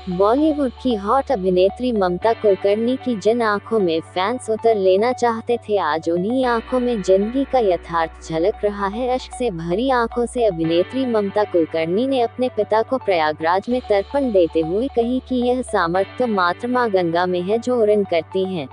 बॉलीवुड की हॉट अभिनेत्री ममता कुलकर्णी की जिन आंखों में फैंस उतर लेना चाहते थे, आज उन्हीं आंखों में जिंदगी का यथार्थ झलक रहा है। अश्क से भरी आंखों से अभिनेत्री ममता कुलकर्णी ने अपने पिता को प्रयागराज में तर्पण देते हुए कही कि यह सामर्थ्य तो मात्र मां गंगा में है जो उड़न करती हैं।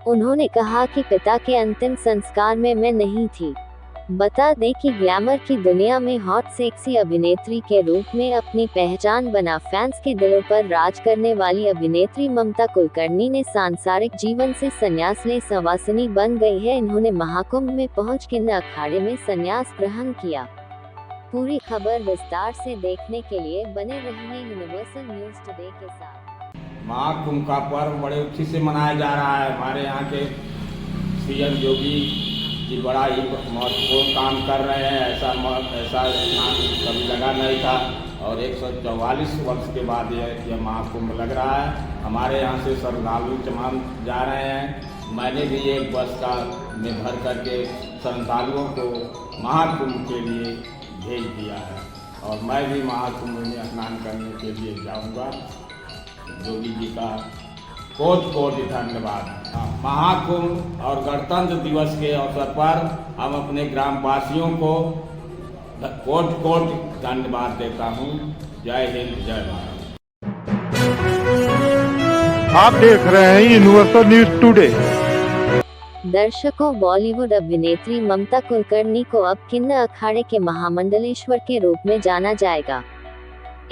उन्होंने कहा कि पिता के अंतिम संस्कार में मैं नहीं थी। बता दें कि ग्लैमर की दुनिया में हॉट सेक्सी अभिनेत्री के रूप में अपनी पहचान बना फैंस के दिलों पर राज करने वाली अभिनेत्री ममता कुलकर्णी ने सांसारिक जीवन से संन्यास ले सवासिनी बन गई है। इन्होंने महाकुंभ में पहुंच किन्न अखाड़े में संन्यास ग्रहण किया। पूरी खबर विस्तार से देखने के लिए बने रहिए यूनिवर्सल न्यूज टुडे के साथ। महाकुंभ का पर्व बड़े उत्साह से मनाया जा रहा है। हमारे यहाँ के सीएम योगी जी बड़ा ही महत्वपूर्ण काम कर रहे हैं। ऐसा स्नान कभी लगा नहीं था और 144 वर्ष के बाद यह महाकुंभ लग रहा है। हमारे यहाँ से श्रद्धालु तमाम जा रहे हैं। मैंने भी एक बस का में भर करके श्रद्धालुओं को महाकुंभ के लिए भेज दिया है और मैं भी महाकुंभ में स्नान करने के लिए जाऊँगा। योगी जी का कोटि कोटि धन्यवाद। महाकुंभ और गणतंत्र दिवस के अवसर पर हम अपने ग्रामवासियों को कोटि कोटि धन्यवाद देता हूँ। जय हिंद, जय भारत। आप देख रहे हैं यूनिवर्सल न्यूज टुडे। दर्शकों, बॉलीवुड अभिनेत्री ममता कुलकर्णी को अब किन्न अखाड़े के महामंडलेश्वर के रूप में जाना जाएगा।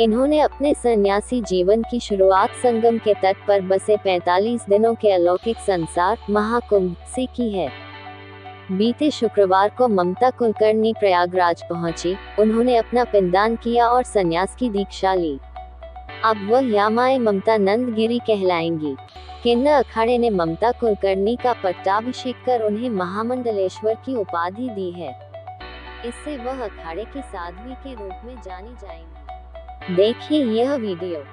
इन्होंने अपने सन्यासी जीवन की शुरुआत संगम के तट पर बसे 45 दिनों के अलौकिक संसार महाकुंभ से की है। बीते शुक्रवार को ममता कुलकर्णी प्रयागराज पहुंची। उन्होंने अपना पिंडदान किया और सन्यास की दीक्षा ली। अब वह यामाए ममता नंदगिरी कहलाएंगी। किन्न अखाड़े ने ममता कुलकर्णी का पट्टाभिषेक कर उन्हें महामंडलेश्वर की उपाधि दी है। इससे वह अखाड़े की साध्वी के रूप में जानी जाएंगी। देखिए यह वीडियो।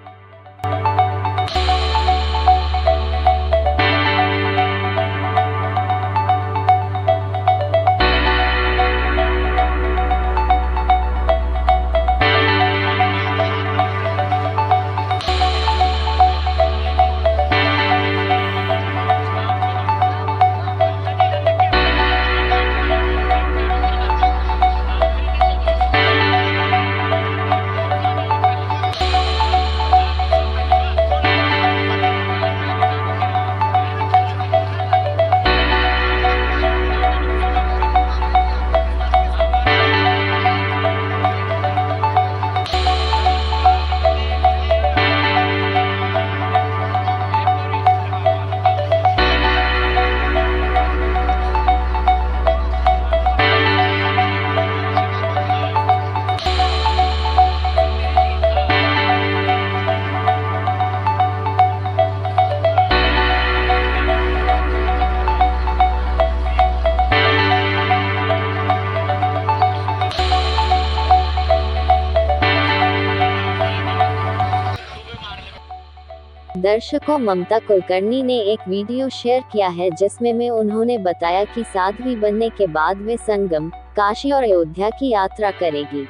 दर्शकों, ममता कुलकर्णी ने एक वीडियो शेयर किया है जिसमें उन्होंने बताया कि साध्वी बनने के बाद वे संगम, काशी और अयोध्या की यात्रा करेगी।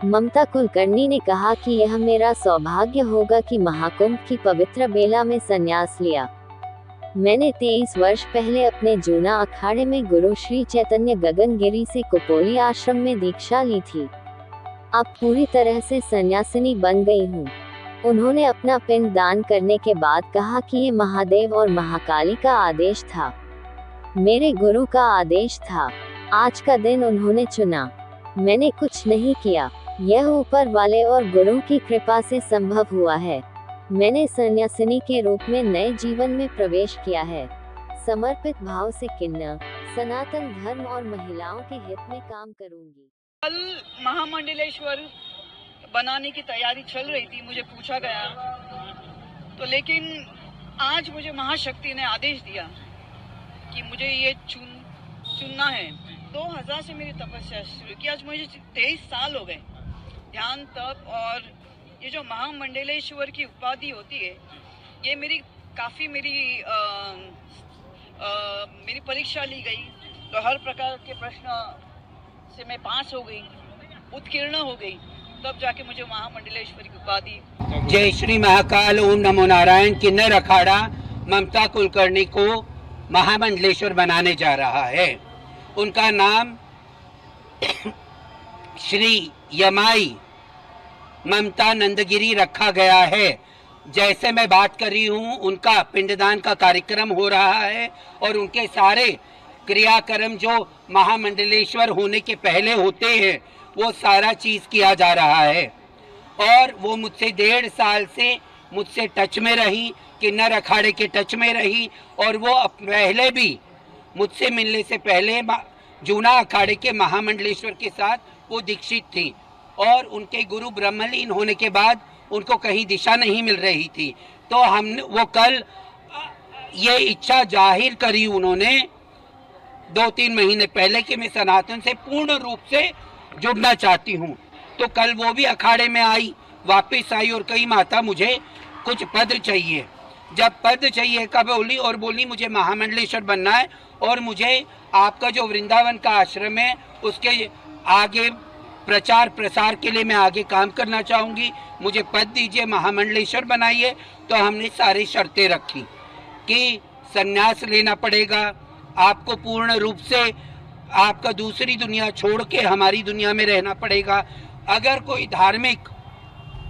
ममता कुलकर्णी ने कहा कि यह मेरा सौभाग्य होगा कि महाकुंभ की पवित्र बेला में संन्यास लिया। मैंने 23 वर्ष पहले अपने जूना अखाड़े में गुरु श्री चैतन्य गगनगिरी से कुपोली आश्रम में दीक्षा ली थी। अब पूरी तरह से सन्यासिनी बन गई हूँ। उन्होंने अपना पिंड दान करने के बाद कहा कि ये महादेव और महाकाली का आदेश था, मेरे गुरु का आदेश था। आज का दिन उन्होंने चुना, मैंने कुछ नहीं किया। यह ऊपर वाले और गुरु की कृपा से संभव हुआ है। मैंने सन्यासिनी के रूप में नए जीवन में प्रवेश किया है। समर्पित भाव से किन्न, सनातन धर्म और महिलाओं के हित में काम करूंगी। कल महामंडलेश्वर बनाने की तैयारी चल रही थी, मुझे पूछा गया तो, लेकिन आज मुझे महाशक्ति ने आदेश दिया कि मुझे ये चुनना है। 2000 से मेरी तपस्या शुरू की। आज मुझे 23 साल हो गए ध्यान, तप और ये जो महामंडलेश्वर की उपाधि होती है, ये मेरी परीक्षा ली गई। तो हर प्रकार के प्रश्न से मैं पास हो गई, उत्तीर्ण हो गई। तब जाके मुझे महामंडलेश्वरी की उपाधि। जय श्री महाकाल, ओम नमो नारायण। किन्नर अखाड़ा ममता कुलकर्णी को महामंडलेश्वर बनाने जा रहा है। उनका नाम श्री यमाई ममता नंदगिरी रखा गया है। जैसे मैं बात कर रही हूँ, उनका पिंडदान का कार्यक्रम हो रहा है और उनके सारे क्रियाक्रम जो महामंडलेश्वर होने के पहले होते हैं वो सारा चीज़ किया जा रहा है। और वो मुझसे 1.5 साल से मुझसे टच में रही, किन्नर अखाड़े के टच में रही, और वो पहले भी मुझसे मिलने से पहले जूना अखाड़े के महामंडलेश्वर के साथ वो दीक्षित थी। और उनके गुरु ब्रह्मलीन होने के बाद उनको कहीं दिशा नहीं मिल रही थी, तो हमने वो कल ये इच्छा जाहिर करी उन्होंने 2-3 महीने पहले कि मैं सनातन से पूर्ण रूप से जुड़ना चाहती हूँ। तो कल वो भी अखाड़े में आई, वापस आई और कही माता मुझे कुछ पद चाहिए। जब पद चाहिए का बोली और बोली मुझे महामंडलेश्वर बनना है और मुझे आपका जो वृंदावन का आश्रम है उसके आगे प्रचार प्रसार के लिए मैं आगे काम करना चाहूँगी, मुझे पद दीजिए, महामंडलेश्वर बनाइए। तो हमने सारी शर्तें रखी कि संन्यास लेना पड़ेगा आपको, पूर्ण रूप से आपका दूसरी दुनिया छोड़ के हमारी दुनिया में रहना पड़ेगा। अगर कोई धार्मिक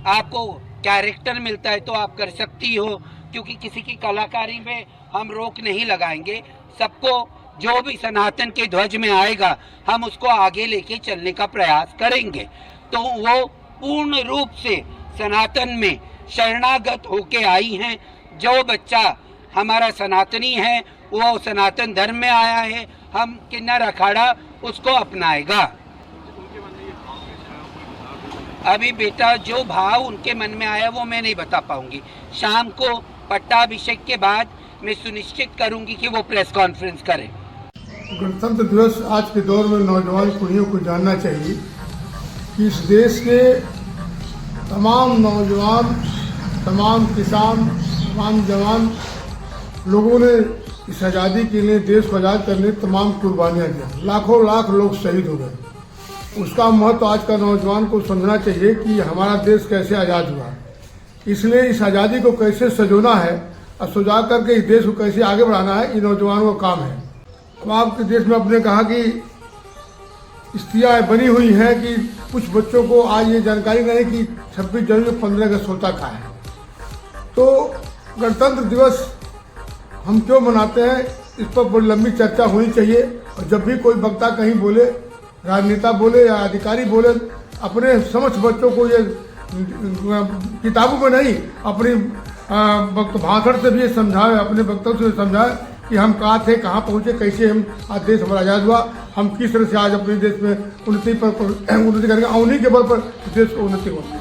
आपको कैरेक्टर मिलता है तो आप कर सकती हो, क्योंकि किसी की कलाकारी में हम रोक नहीं लगाएंगे। सबको जो भी सनातन के ध्वज में आएगा हम उसको आगे लेके चलने का प्रयास करेंगे। तो वो पूर्ण रूप से सनातन में शरणागत होके आई हैं। जो बच्चा हमारा सनातनी है वो सनातन धर्म में आया है, हम किन्नर अखाड़ा उसको अपनाएगा। अभी बेटा जो भाव उनके मन में आया वो मैं नहीं बता पाऊंगी। शाम को पट्टाभिषेक के बाद मैं सुनिश्चित करूंगी कि वो प्रेस कॉन्फ्रेंस करें। गणतंत्र दिवस आज के दौर में नौजवान पीढ़ियों को जानना चाहिए कि इस देश के तमाम नौजवान, तमाम किसान, तमाम जवान लोगों ने इस आज़ादी के लिए, देश को आज़ाद करने तमाम कुर्बानियाँ दी। लाखों लाख लोग शहीद हो गए। उसका महत्व आज का नौजवान को समझना चाहिए कि हमारा देश कैसे आज़ाद हुआ, इसलिए इस आज़ादी को कैसे सजोना है और सजा करके इस देश को कैसे आगे बढ़ाना है, ये नौजवानों का काम है। अब आपके देश में आपने कहा कि स्थितियाँ बनी हुई हैं कि कुछ बच्चों को आज ये जानकारी नहीं कि 26 जनवरी 15 अगस्त होता का है। तो गणतंत्र दिवस हम क्यों मनाते हैं, इस पर बड़ी लंबी चर्चा होनी चाहिए। और जब भी कोई वक्ता कहीं बोले, राजनेता बोले या अधिकारी बोले, अपने समस्त बच्चों को ये किताबों में नहीं, अपनी भाषण से भी ये समझाए, अपने वक्तव्य से समझाए कि हम कहाँ थे, कहाँ पहुँचे, कैसे हम आज देश हमारा आज़ाद हुआ, हम किस तरह से आज अपने देश में उन्नति करेंगे, उन्हीं के बल पर देश को उन्नति होगी।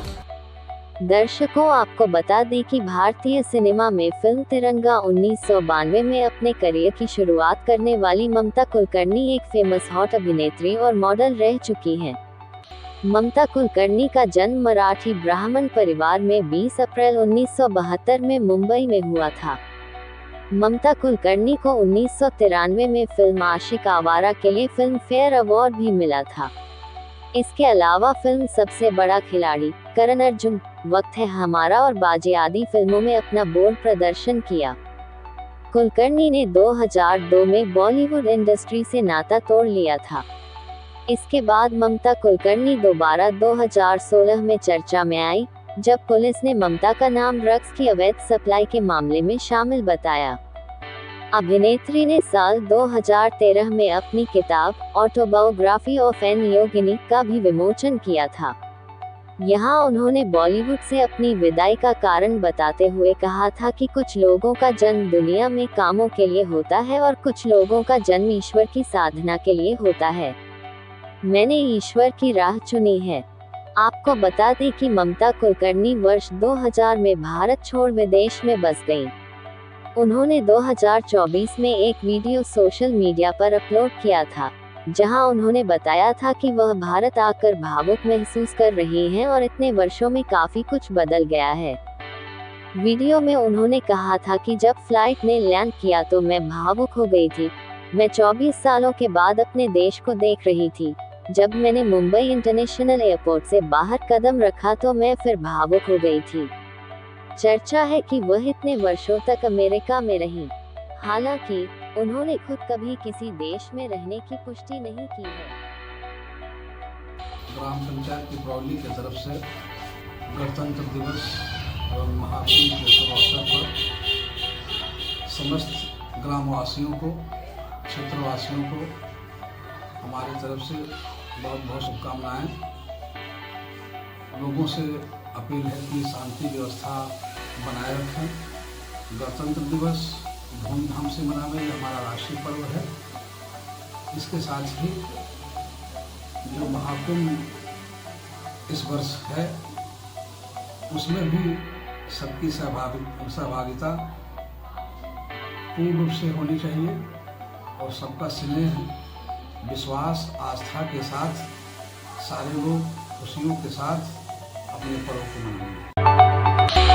दर्शकों, आपको बता दें कि भारतीय सिनेमा में फिल्म तिरंगा 1992 में अपने करियर की शुरुआत करने वाली ममता कुलकर्णी एक फेमस हॉट अभिनेत्री और मॉडल रह चुकी हैं। ममता कुलकर्णी का जन्म मराठी ब्राह्मण परिवार में 20 अप्रैल 1972 में मुंबई में हुआ था। ममता कुलकर्णी को 1993 में फिल्म आशिक आवारा के लिए फिल्म फेयर अवार्ड भी मिला था। इसके अलावा फिल्म सबसे बड़ा खिलाड़ी, करण अर्जुन, वक्त है हमारा और बाजी आदि फिल्मों में अपना बोल्ड प्रदर्शन किया। कुलकर्णी ने 2002 में बॉलीवुड इंडस्ट्री से नाता तोड़ लिया था। इसके बाद ममता कुलकर्णी दोबारा 2016 में चर्चा में आई, जब पुलिस ने ममता का नाम ड्रग्स की अवैध सप्लाई के मामले में शामिल बताया। अभिनेत्री ने साल 2013 में अपनी किताब ऑटोबायोग्राफी ऑफ एन योगिनी का भी विमोचन किया था। यहाँ उन्होंने बॉलीवुड से अपनी विदाई का कारण बताते हुए कहा था कि कुछ लोगों का जन्म दुनिया में कामों के लिए होता है और कुछ लोगों का जन्म ईश्वर की साधना के लिए होता है। मैंने ईश्वर की राह चुनी है। आपको बता दें कि ममता कुलकर्णी वर्ष 2000 में भारत छोड़ विदेश में बस गईं। उन्होंने 2024 में एक वीडियो सोशल मीडिया पर अपलोड किया था, जहां उन्होंने बताया था कि वह भारत आकर भावुक महसूस कर रही हैं और इतने वर्षों में काफी कुछ बदल गया है। वीडियो में उन्होंने कहा था कि जब फ्लाइट ने लैंड किया तो मैं भावुक हो गई थी। मैं 24 सालों के बाद अपने देश को देख रही थी। जब मैंने मुंबई इंटरनेशनल एयरपोर्ट से बाहर कदम रखा तो मैं फिर भावुक हो गई थी। चर्चा है कि वह इतने वर्षों तक अमेरिका में रहीं। हालांकि उन्होंने खुद कभी किसी देश में रहने की पुष्टि नहीं की है। ग्राम पंचायत पिपरौली की तरफ से गणतंत्र दिवस एवं महावीर के शुभ अवसर पर समस्त ग्रामवासियों को, क्षेत्रवासियों को हमारी तरफ से बहुत बहुत शुभकामनाएं। लोगों से अपील है कि शांति व्यवस्था बनाए रखें। गणतंत्र दिवस धूमधाम से मनावें, ये हमारा राष्ट्रीय पर्व है। इसके साथ ही जो महाकुंभ इस वर्ष है उसमें भी सबकी सहभागिता पूर्ण रूप से होनी चाहिए और सबका स्नेह, विश्वास, आस्था के साथ सारे लोग खुशियों के साथ अपने पर्व को मनाएंगे।